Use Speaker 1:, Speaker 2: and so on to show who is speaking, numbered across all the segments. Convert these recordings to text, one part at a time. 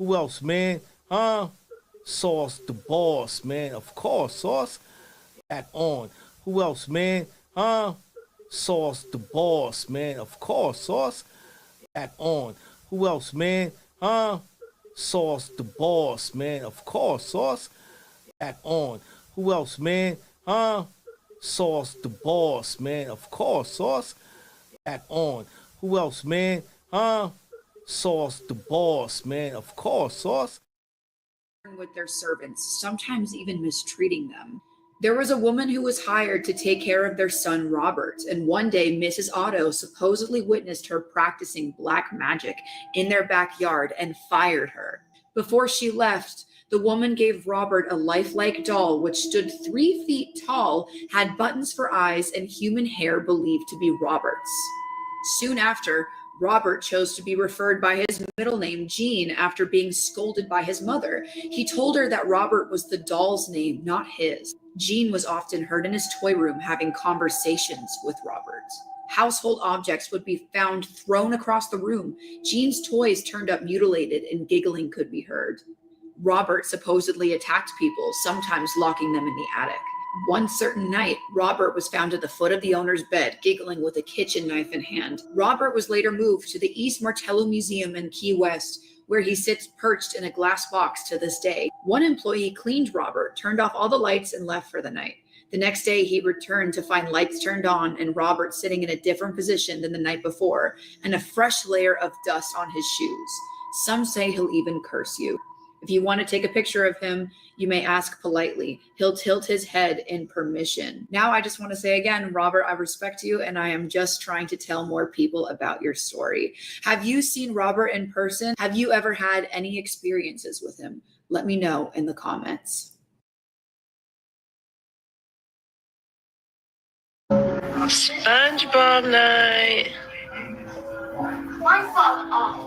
Speaker 1: Who else, man? Huh? Sauce the boss, man. Of course, Sauce. Back on. Who else, man? Huh? Sauce the boss, man. Of course, Sauce. Back on. Who else, man? Huh? Sauce the boss, man. Of course, Sauce. Back on. Who else, man? Huh? Sauce the boss, man. Of course, Sauce. Back on. Who else, man? Huh? Sauce the boss, man. Of course, Sauce.
Speaker 2: With their servants, sometimes even mistreating them. There was a woman who was hired to take care of their son Robert, and one day Mrs. Otto supposedly witnessed her practicing black magic in their backyard and fired her. Before she left, the woman gave Robert a lifelike doll which stood 3 feet tall, had buttons for eyes, and human hair believed to be Robert's. Soon after, Robert chose to be referred by his middle name, Jean, after being scolded by his mother. He told her that Robert was the doll's name, not his. Jean was often heard in his toy room having conversations with Robert. Household objects would be found thrown across the room. Jean's toys turned up mutilated, and giggling could be heard. Robert supposedly attacked people, sometimes locking them in the attic. One certain night, Robert was found at the foot of the owner's bed, giggling with a kitchen knife in hand. Robert was later moved to the East Martello Museum in Key West, where he sits perched in a glass box to this day. One employee cleaned Robert, turned off all the lights, and left for the night. The next day, he returned to find lights turned on and Robert sitting in a different position than the night before, and a fresh layer of dust on his shoes. Some say he'll even curse you. If you want to take a picture of him, you may ask politely. He'll tilt his head in permission. Now, I just want to say again, Robert, I respect you, and I am just trying to tell more people about your story. Have you seen Robert in person? Have you ever had any experiences with him? Let me know in the comments.
Speaker 3: SpongeBob night.
Speaker 4: SpongeBob off.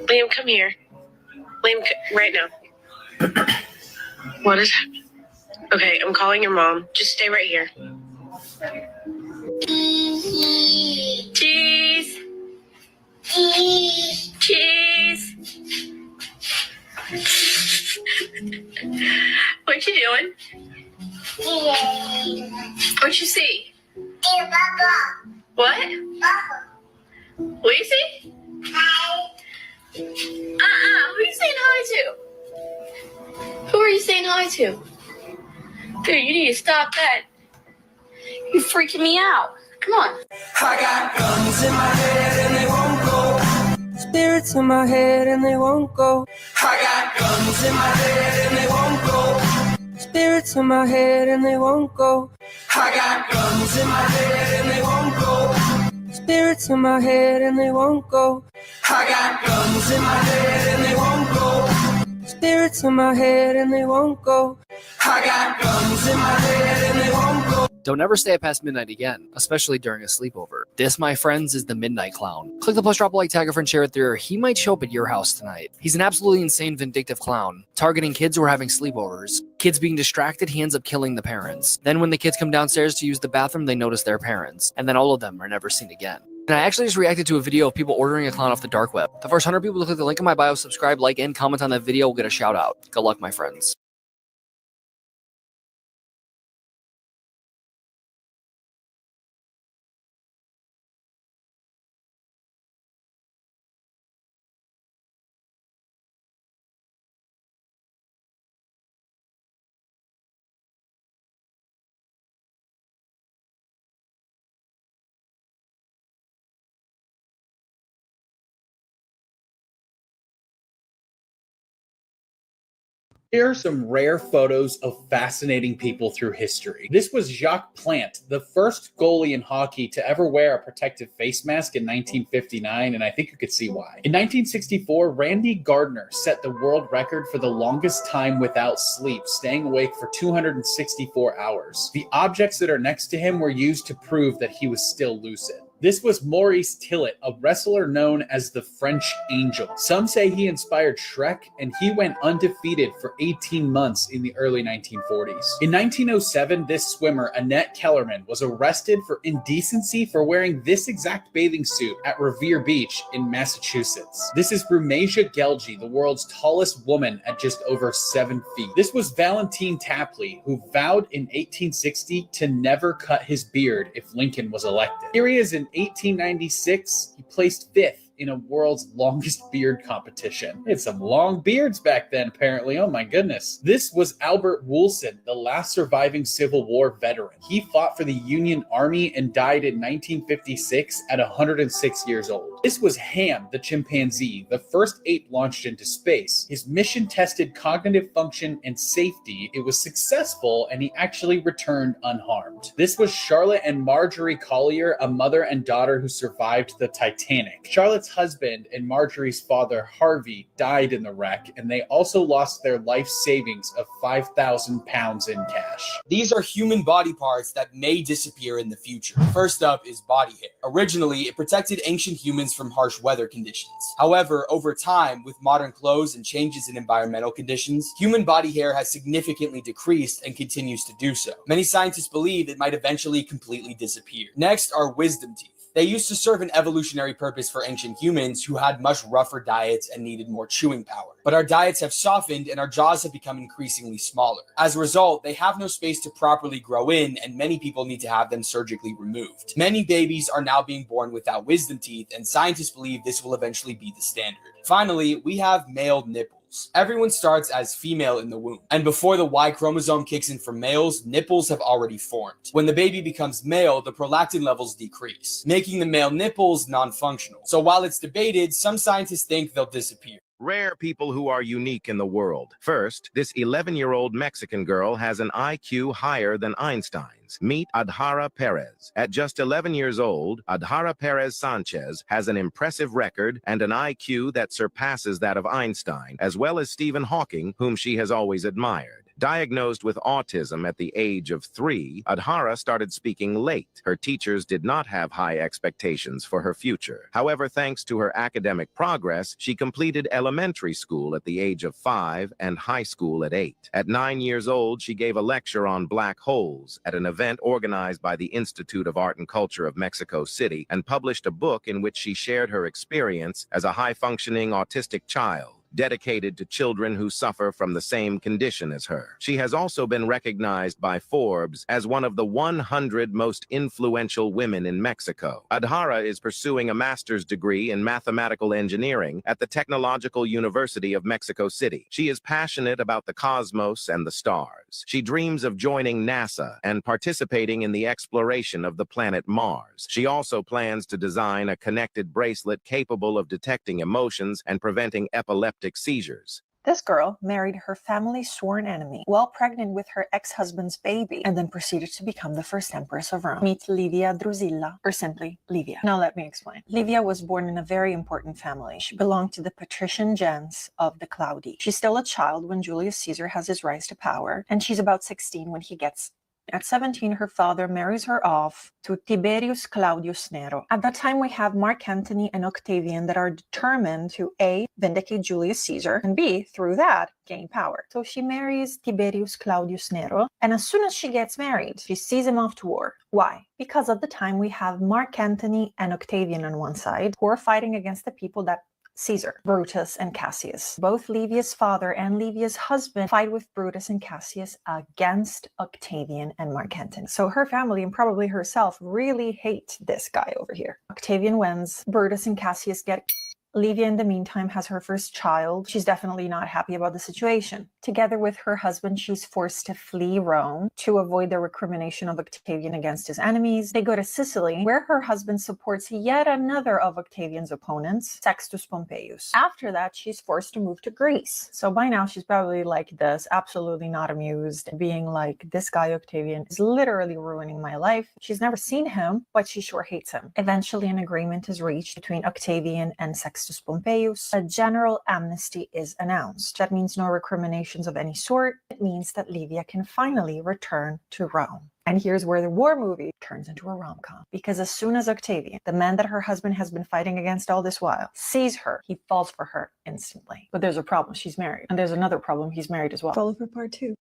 Speaker 3: Liam, come here. Liam, right now. What is happening? Okay, I'm calling your mom. Just stay right here. Cheese. Cheese. What you doing? What you see? What? What you see? Who are you saying hi to? Who are you saying hi to? Dude, you need to stop that. You're freaking me out. Come on.
Speaker 5: I got guns in my head and they won't go. Spirits in my head and they won't go. I got guns in my head and they won't go. Spirits in my head and they won't go. I got guns in my head and they won't go. Spirits in my head and they won't go. I got guns in my head and they won't go. Spirits in my head and they won't go. I got guns in my head and they won't go.
Speaker 6: Don't ever stay up past midnight again, especially during a sleepover. This, my friends, is the Midnight Clown. Click the post, drop a like, tag a friend, share it through, or he might show up at your house tonight. He's an absolutely insane, vindictive clown, targeting kids who are having sleepovers. Kids being distracted, he ends up killing the parents. Then when the kids come downstairs to use the bathroom, they notice their parents, and then all of them are never seen again. And I actually just reacted to a video of people ordering a clown off the dark web. The first 100 people to click the link in my bio, subscribe, like, and comment on that video will get a shout out. Good luck, my friends.
Speaker 7: Here are some rare photos of fascinating people through history. This was Jacques Plante, the first goalie in hockey to ever wear a protective face mask in 1959, and I think you could see why. In 1964, Randy Gardner set the world record for the longest time without sleep, staying awake for 264 hours. The objects that are next to him were used to prove that he was still lucid. This was Maurice Tillet, a wrestler known as the French Angel. Some say he inspired Shrek, and he went undefeated for 18 months in the early 1940s. In 1907, this swimmer, Annette Kellerman, was arrested for indecency for wearing this exact bathing suit at Revere Beach in Massachusetts. This is Brumasia Gelgi, the world's tallest woman at just over 7 feet. This was Valentine Tapley, who vowed in 1860 to never cut his beard if Lincoln was elected. Here he is in 1896, he placed 5th in a world's longest beard competition. They had some long beards back then, apparently. Oh my goodness. This was Albert Woolson, the last surviving Civil War veteran. He fought for the Union Army and died in 1956 at 106 years old. This was Ham, the chimpanzee, the first ape launched into space. His mission tested cognitive function and safety. It was successful, and he actually returned unharmed. This was Charlotte and Marjorie Collier, a mother and daughter who survived the Titanic. Charlotte's husband and Marjorie's father, Harvey, died in the wreck, and they also lost their life savings of 5,000 pounds in cash.
Speaker 4: These are human body parts that may disappear in the future. First up is body hair. Originally, it protected ancient humans from harsh weather conditions. However, over time, with modern clothes and changes in environmental conditions, human body hair has significantly decreased and continues to do so. Many scientists believe it might eventually completely disappear. Next are wisdom teeth. They used to serve an evolutionary purpose for ancient humans who had much rougher diets and needed more chewing power. But our diets have softened and our jaws have become increasingly smaller. As a result, they have no space to properly grow in, and many people need to have them surgically removed. Many babies are now being born without wisdom teeth, and scientists believe this will eventually be the standard. Finally, we have male nipples. Everyone starts as female in the womb, and before the Y chromosome kicks in for males, nipples have already formed. When the baby becomes male, the prolactin levels decrease, making the male nipples non-functional. So while it's debated, some scientists think they'll disappear.
Speaker 8: Rare people who are unique in the world. First, this 11-year-old Mexican girl has an IQ higher than Einstein's. Meet Adhara Perez. At just 11 years old, Adhara Perez Sanchez has an impressive record and an IQ that surpasses that of Einstein, as well as Stephen Hawking, whom she has always admired. Diagnosed with autism at the age of 3, Adhara started speaking late. Her teachers did not have high expectations for her future. However, thanks to her academic progress, she completed elementary school at the age of 5 and high school at 8. At 9 years old, she gave a lecture on black holes at an event organized by the Institute of Art and Culture of Mexico City and published a book in which she shared her experience as a high-functioning autistic child, dedicated to children who suffer from the same condition as her. She has also been recognized by Forbes as one of the 100 most influential women in Mexico. Adhara is pursuing a master's degree in mathematical engineering at the Technological University of Mexico City. She is passionate about the cosmos and the stars. She dreams of joining NASA and participating in the exploration of the planet Mars. She also plans to design a connected bracelet capable of detecting emotions and preventing epileptic seizures.
Speaker 9: This girl married her family's sworn enemy while pregnant with her ex-husband's baby, and then proceeded to become the first empress of Rome. Meet Livia Drusilla, or simply Livia. Now let me explain. Livia was born in a very important family. She belonged to the patrician gens of the Claudi. She's still a child when Julius Caesar has his rise to power, and she's about 16 when he gets. At 17, her father marries her off to Tiberius Claudius Nero. At that time, we have Mark Antony and Octavian that are determined to A, vindicate Julius Caesar, and B, through that, gain power. So she marries Tiberius Claudius Nero, and as soon as she gets married, she sees him off to war. Why? Because at the time, we have Mark Antony and Octavian on one side, who are fighting against the people that Caesar, Brutus, and Cassius. Both Livia's father and Livia's husband fight with Brutus and Cassius against Octavian and Mark Antony. So her family, and probably herself, really hate this guy over here. Octavian wins. Brutus and Cassius get. Livia, in the meantime, has her first child. She's definitely not happy about the situation. Together with her husband, she's forced to flee Rome to avoid the recrimination of Octavian against his enemies. They go to Sicily, where her husband supports yet another of Octavian's opponents, Sextus Pompeius. After that, she's forced to move to Greece. So by now, she's probably like this, absolutely not amused, being like, this guy Octavian is literally ruining my life. She's never seen him, but she sure hates him. Eventually, an agreement is reached between Octavian and Sextus Pompeius. A general amnesty is announced. That means no recrimination inventions of any sort, it means that Livia can finally return to Rome. And here's where the war movie turns into a rom-com. Because as soon as Octavian, the man that her husband has been fighting against all this while, sees her, he falls for her instantly. But there's a problem, she's married. And there's another problem, he's married as well. Follow for part 2.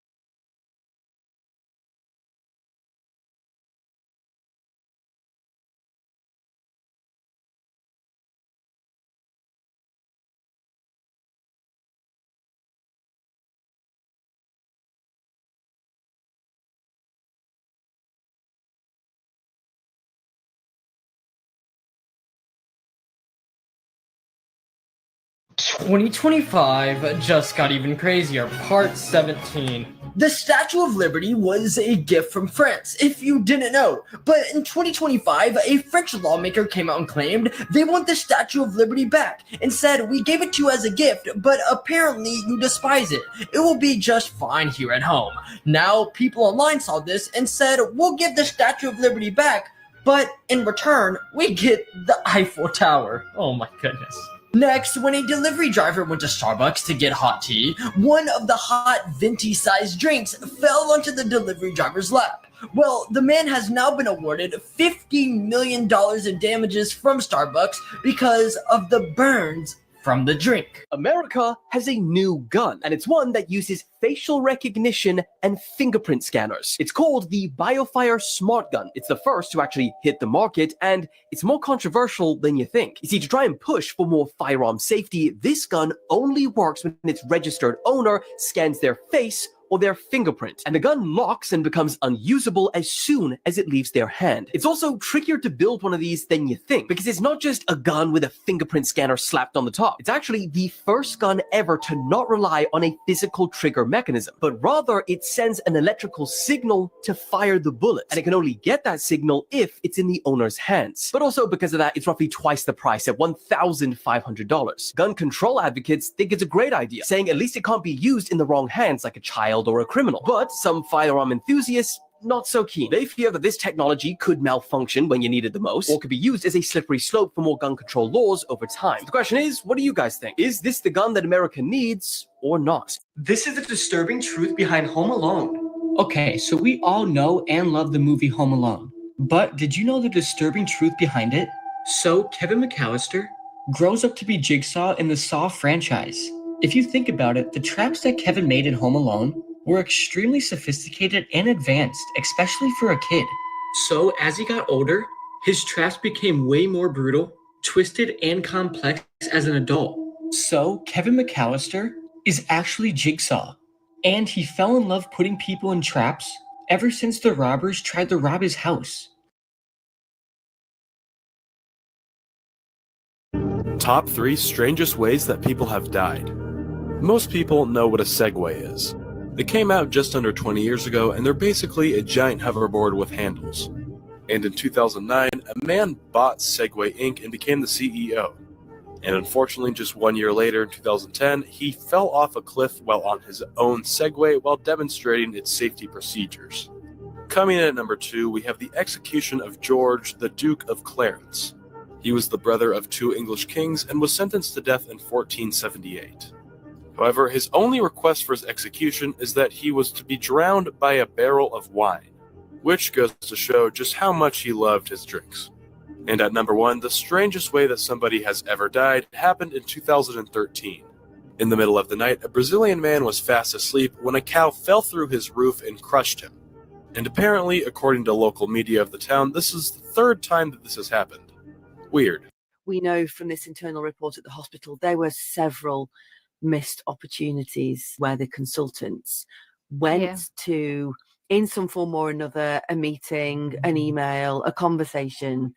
Speaker 10: "2025 just got even crazier, part 17.
Speaker 11: The Statue of Liberty was a gift from France, if you didn't know. But in 2025, a French lawmaker came out and claimed they want the Statue of Liberty back and said, we gave it to you as a gift, but apparently you despise it. It will be just fine here at home. Now, people online saw this and said, we'll give the Statue of Liberty back, but in return, we get the Eiffel Tower.
Speaker 10: Oh my goodness.
Speaker 11: Next, when a delivery driver went to Starbucks to get hot tea, one of the hot venti-sized drinks fell onto the delivery driver's lap. Well, the man has now been awarded $50 million in damages from Starbucks because of the burns from the drink.
Speaker 12: America has a new gun, and it's one that uses facial recognition and fingerprint scanners. It's called the BioFire Smart Gun. It's the first to actually hit the market, and it's more controversial than you think. You see, to try and push for more firearm safety, this gun only works when its registered owner scans their face or their fingerprint, and the gun locks and becomes unusable as soon as it leaves their hand. It's also trickier to build one of these than you think, because it's not just a gun with a fingerprint scanner slapped on the top. It's actually the first gun ever to not rely on a physical trigger mechanism, but rather it sends an electrical signal to fire the bullet, and it can only get that signal if it's in the owner's hands. But also because of that, it's roughly twice the price at $1,500. Gun control advocates think it's a great idea, saying at least it can't be used in the wrong hands like a child or a criminal. But some firearm enthusiasts, not so keen. They fear that this technology could malfunction when you need it the most, or could be used as a slippery slope for more gun control laws over time. The question is, what do you guys think? Is this the gun that America needs or not?
Speaker 13: This is the disturbing truth behind Home Alone. Okay, so we all know and love the movie Home Alone. But did you know the disturbing truth behind it? So Kevin McAllister grows up to be Jigsaw in the Saw franchise. If you think about it, the traps that Kevin made in Home Alone were extremely sophisticated and advanced, especially for a kid. So as he got older, his traps became way more brutal, twisted, and complex as an adult. So Kevin McAllister is actually Jigsaw, and he fell in love putting people in traps ever since the robbers tried to rob his house.
Speaker 14: Top 3 strangest ways that people have died. Most people know what a Segway is. They came out just under 20 years ago, and they're basically a giant hoverboard with handles. And in 2009, a man bought Segway Inc. and became the CEO. And unfortunately, just 1 year later, in 2010, he fell off a cliff while on his own Segway while demonstrating its safety procedures. Coming in at number 2, we have the execution of George, the Duke of Clarence. He was the brother of 2 English kings and was sentenced to death in 1478. However, his only request for his execution is that he was to be drowned by a barrel of wine, which goes to show just how much he loved his drinks. And at number 1, the strangest way that somebody has ever died happened in 2013. In the middle of the night, a Brazilian man was fast asleep when a cow fell through his roof and crushed him. And apparently, according to local media of the town, this is the 3rd time that this has happened. Weird.
Speaker 15: We know from this internal report at the hospital there were several missed opportunities where the consultants went to, in some form or another, a meeting, an email, a conversation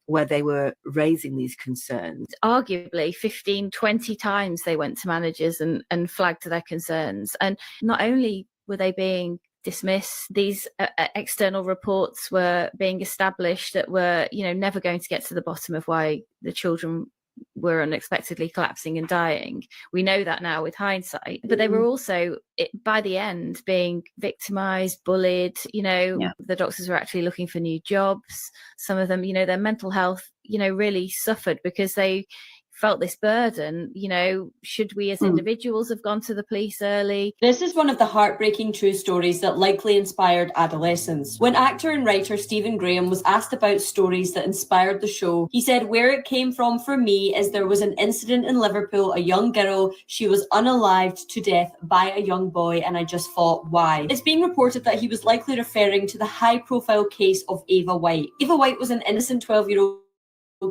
Speaker 15: where they were raising these concerns.
Speaker 16: Arguably 15, 20 times they went to managers and flagged their concerns. And not only were they being dismissed, these external reports were being established that were, never going to get to the bottom of why the children were unexpectedly collapsing and dying. We know that now with hindsight, but they were also by the end being victimized, bullied. The doctors were actually looking for new jobs. Some of them, their mental health, really suffered because they felt this burden. Should we as individuals have gone to the police early?
Speaker 17: This is one of the heartbreaking true stories that likely inspired adolescents. When actor and writer Stephen Graham was asked about stories that inspired the show, he said, "Where it came from for me is there was an incident in Liverpool, a young girl, she was unalived to death by a young boy, and I just thought, why?" It's being reported that he was likely referring to the high-profile case of Ava White. Ava White was an innocent 12-year-old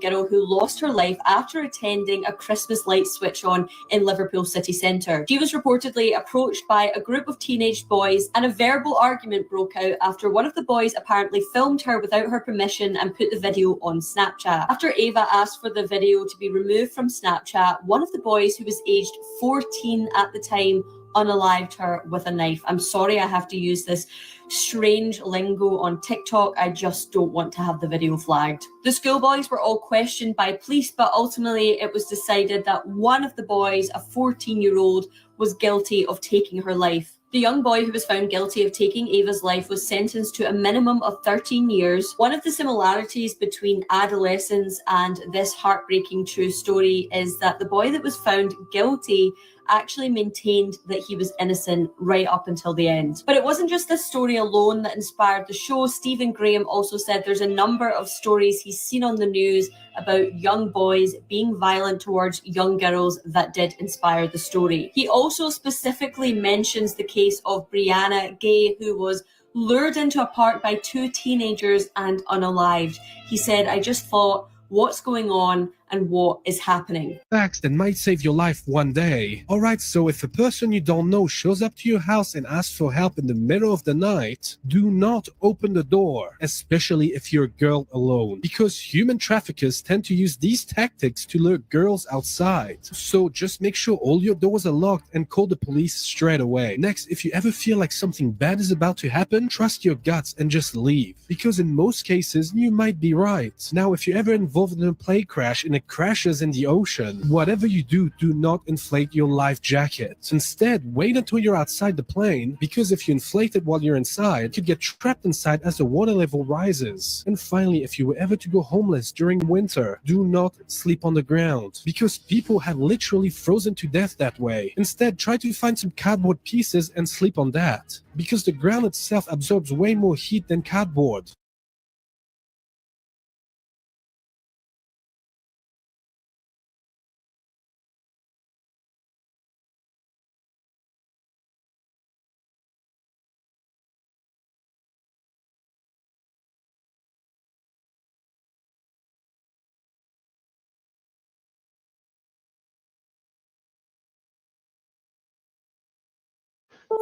Speaker 17: girl who lost her life after attending a Christmas light switch on in Liverpool city centre. She was reportedly approached by a group of teenage boys, and a verbal argument broke out after one of the boys apparently filmed her without her permission and put the video on Snapchat. After Ava asked for the video to be removed from Snapchat, one of the boys, who was aged 14 at the time, unalived her with a knife. I'm sorry I have to use this strange lingo on TikTok. I just don't want to have the video flagged. The schoolboys were all questioned by police, but ultimately it was decided that one of the boys, a 14-year-old, was guilty of taking her life. The young boy who was found guilty of taking Ava's life was sentenced to a minimum of 13 years. One of the similarities between adolescence and this heartbreaking true story is that the boy that was found guilty actually maintained that he was innocent right up until the end. But it wasn't just this story alone that inspired the show. Stephen Graham also said there's a number of stories he's seen on the news about young boys being violent towards young girls that did inspire the story. He also specifically mentions the case of Brianna Gay, who was lured into a park by two teenagers and unalived. He said, "I just thought, what's going on and what is happening?"
Speaker 18: Facts that might save your life one day. Alright, so if a person you don't know shows up to your house and asks for help in the middle of the night, do not open the door, especially if you're a girl alone, because human traffickers tend to use these tactics to lure girls outside. So just make sure all your doors are locked and call the police straight away. Next, if you ever feel like something bad is about to happen, trust your guts and just leave, because in most cases you might be right. Now, if you're ever involved in a plane crash and it crashes in the ocean, whatever you do not inflate your life jacket. Instead, wait until you're outside the plane, because if you inflate it while you're inside, you could get trapped inside as the water level rises. And finally, if you were ever to go homeless during winter, do not sleep on the ground, because people have literally frozen to death that way. Instead, try to find some cardboard pieces and sleep on that, because the ground itself absorbs way more heat than cardboard.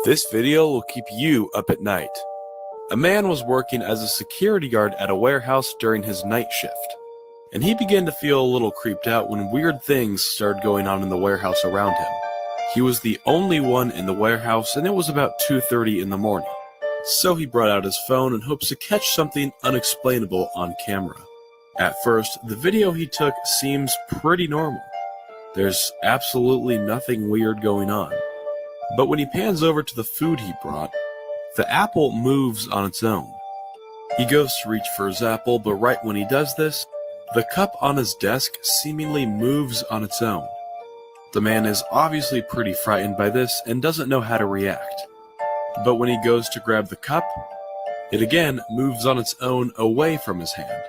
Speaker 14: This video will keep you up at night. A man was working as a security guard at a warehouse during his night shift, and he began to feel a little creeped out when weird things started going on in the warehouse around him. He was the only one in the warehouse, and it was about 2:30 in the morning. So he brought out his phone in hopes to catch something unexplainable on camera. At first, the video he took seems pretty normal. There's absolutely nothing weird going on. But when he pans over to the food he brought, the apple moves on its own. He goes to reach for his apple, but right when he does this, the cup on his desk seemingly moves on its own. The man is obviously pretty frightened by this and doesn't know how to react. But when he goes to grab the cup, it again moves on its own away from his hand.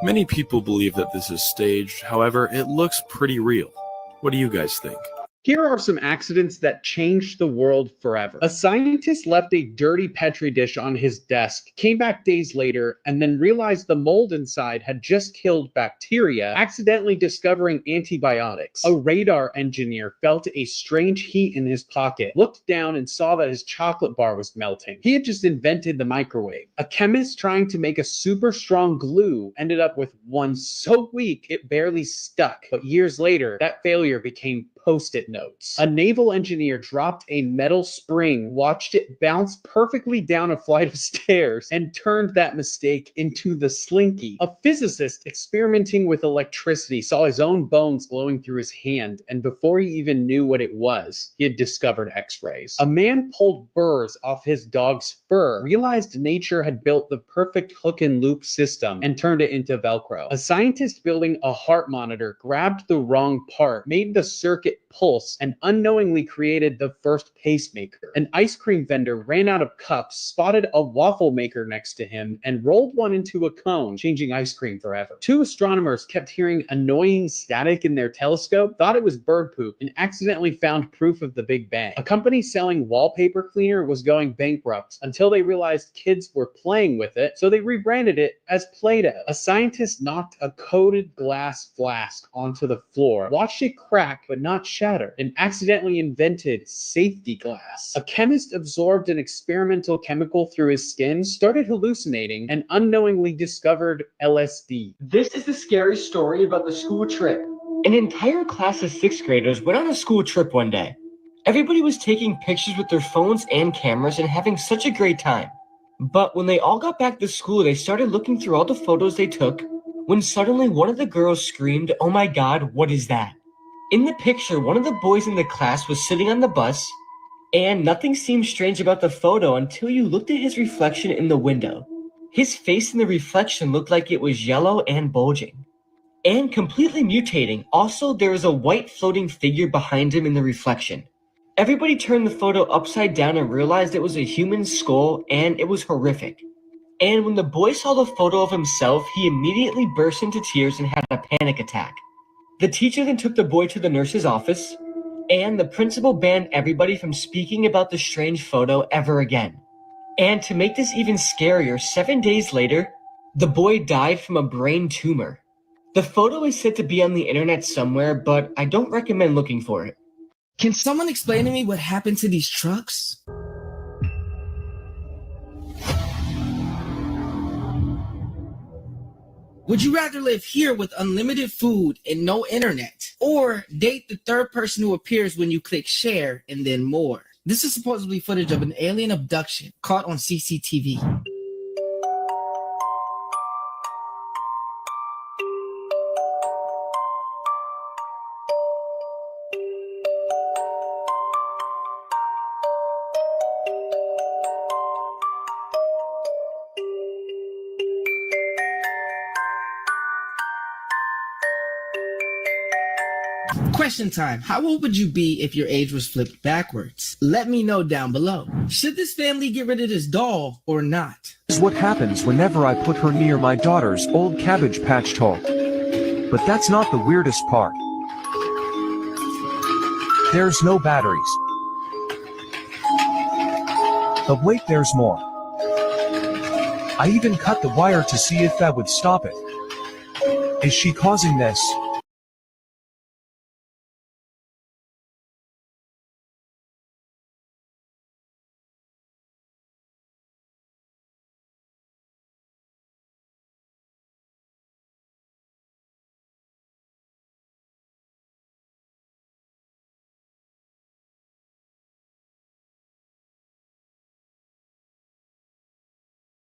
Speaker 14: Many people believe that this is staged, however, it looks pretty real. What do you guys think?
Speaker 7: Here are some accidents that changed the world forever. A scientist left a dirty Petri dish on his desk, came back days later, and then realized the mold inside had just killed bacteria, accidentally discovering antibiotics. A radar engineer felt a strange heat in his pocket, looked down and saw that his chocolate bar was melting. He had just invented the microwave. A chemist trying to make a super strong glue ended up with one so weak it barely stuck. But years later, that failure became Post-it notes. A naval engineer dropped a metal spring, watched it bounce perfectly down a flight of stairs, and turned that mistake into the slinky. A physicist experimenting with electricity saw his own bones glowing through his hand, and before he even knew what it was, he had discovered X-rays. A man pulled burrs off his dog's fur, realized nature had built the perfect hook and loop system, and turned it into Velcro. A scientist building a heart monitor grabbed the wrong part, made the circuit pulse, and unknowingly created the first pacemaker. An ice cream vendor ran out of cups, spotted a waffle maker next to him, and rolled one into a cone, changing ice cream forever. Two astronomers kept hearing annoying static in their telescope, thought it was bird poop, and accidentally found proof of the Big Bang. A company selling wallpaper cleaner was going bankrupt until they realized kids were playing with it, so they rebranded it as Play-Doh. A scientist knocked a coated glass flask onto the floor, watched it crack but not shatter, and accidentally invented safety glass. A chemist absorbed an experimental chemical through his skin, started hallucinating, and unknowingly discovered LSD.
Speaker 13: This is the scary story about the school trip. An entire class of 6th graders went on a school trip one day. Everybody was taking pictures with their phones and cameras and having such a great time. But when they all got back to school, they started looking through all the photos they took when suddenly one of the girls screamed, "Oh my God, what is that?" In the picture, one of the boys in the class was sitting on the bus, and nothing seemed strange about the photo until you looked at his reflection in the window. His face in the reflection looked like it was yellow and bulging, and completely mutating. Also, there was a white floating figure behind him in the reflection. Everybody turned the photo upside down and realized it was a human skull, and it was horrific. And when the boy saw the photo of himself, he immediately burst into tears and had a panic attack. The teacher then took the boy to the nurse's office, and the principal banned everybody from speaking about the strange photo ever again. And to make this even scarier, 7 days later, the boy died from a brain tumor. The photo is said to be on the internet somewhere, but I don't recommend looking for it.
Speaker 19: Can someone explain to me what happened to these trucks? Would you rather live here with unlimited food and no internet, or date the third person who appears when you click share and then more? This is supposedly footage of an alien abduction caught on CCTV. Question time. How old would you be if your age was flipped backwards? Let me know down below. Should this family get rid of this doll or not?
Speaker 20: This is what happens whenever I put her near my daughter's old Cabbage Patch toy. But that's not the weirdest part. There's no batteries. But wait, there's more. I even cut the wire to see if that would stop it. Is she causing this?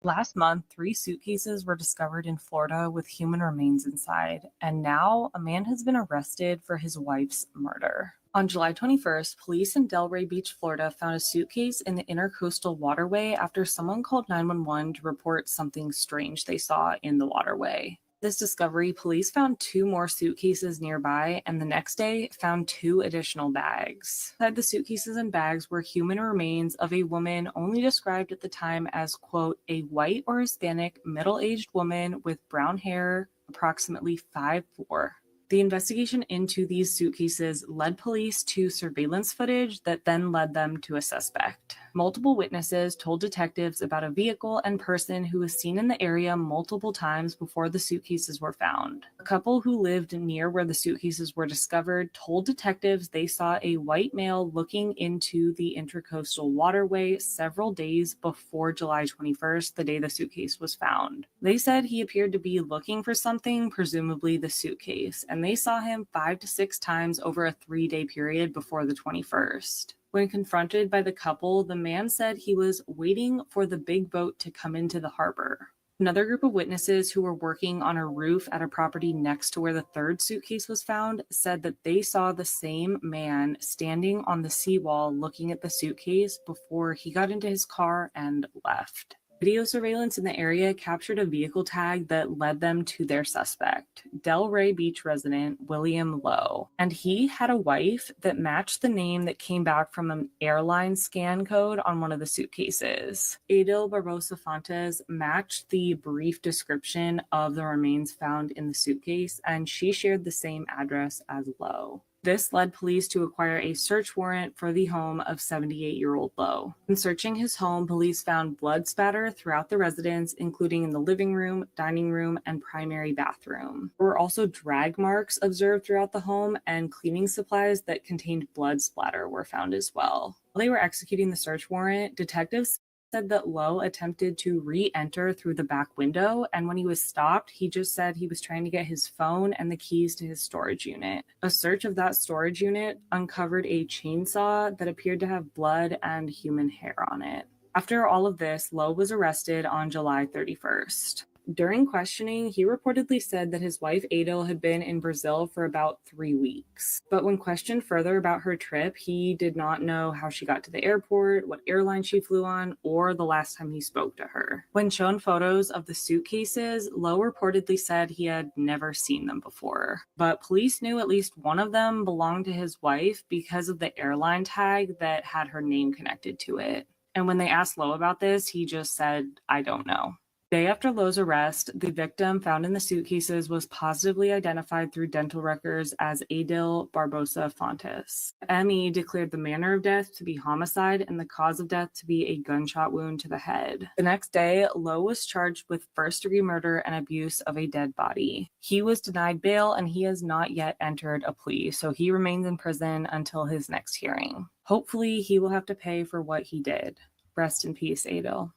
Speaker 21: Last month, 3 suitcases were discovered in Florida with human remains inside, and now a man has been arrested for his wife's murder. On July 21st, police in Delray Beach, Florida found a suitcase in the intercoastal waterway after someone called 911 to report something strange they saw in the waterway. This discovery, police found 2 more suitcases nearby, and the next day found 2 additional bags. Inside the suitcases and bags were human remains of a woman only described at the time as, quote, a white or Hispanic middle-aged woman with brown hair, approximately 5'4". The investigation into these suitcases led police to surveillance footage that then led them to a suspect. Multiple witnesses told detectives about a vehicle and person who was seen in the area multiple times before the suitcases were found. A couple who lived near where the suitcases were discovered told detectives they saw a white male looking into the Intracoastal Waterway several days before July 21st, the day the suitcase was found. They said he appeared to be looking for something, presumably the suitcase, and they saw him 5 to 6 times over a 3-day period before the 21st. When confronted by the couple, the man said he was waiting for the big boat to come into the harbor. Another group of witnesses who were working on a roof at a property next to where the third suitcase was found said that they saw the same man standing on the seawall looking at the suitcase before he got into his car and left. Video surveillance in the area captured a vehicle tag that led them to their suspect, Delray Beach resident William Lowe, and he had a wife that matched the name that came back from an airline scan code on one of the suitcases. Adil Barbosa Fontes matched the brief description of the remains found in the suitcase, and she shared the same address as Lowe. This led police to acquire a search warrant for the home of 78-year-old Lowe. In searching his home, police found blood spatter throughout the residence, including in the living room, dining room, and primary bathroom. There were also drag marks observed throughout the home, and cleaning supplies that contained blood splatter were found as well. While they were executing the search warrant, detectives said that Lowe attempted to re-enter through the back window, and when he was stopped, he just said he was trying to get his phone and the keys to his storage unit. A search of that storage unit uncovered a chainsaw that appeared to have blood and human hair on it. After all of this, Lowe was arrested on July 31st. During questioning, he reportedly said that his wife Adil had been in Brazil for about 3 weeks. But when questioned further about her trip, he did not know how she got to the airport, what airline she flew on, or the last time he spoke to her. When shown photos of the suitcases, Lowe reportedly said he had never seen them before. But police knew at least one of them belonged to his wife because of the airline tag that had her name connected to it. And when they asked Lowe about this, he just said, "I don't know." Day after Lowe's arrest, the victim found in the suitcases was positively identified through dental records as Adil Barbosa Fontes. ME declared the manner of death to be homicide and the cause of death to be a gunshot wound to the head. The next day, Lowe was charged with first-degree murder and abuse of a dead body. He was denied bail and he has not yet entered a plea, so he remains in prison until his next hearing. Hopefully, he will have to pay for what he did. Rest in peace, Adil.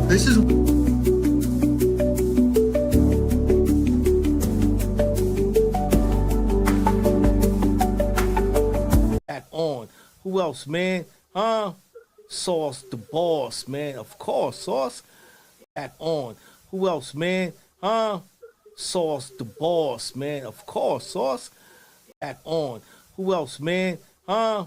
Speaker 1: This is
Speaker 22: on. Who else, man? Huh? Sauce the boss, man. Of course, Sauce. On. Who else, man? Huh? Sauce the boss, man. Of course, Sauce. On. Who else, man? Huh?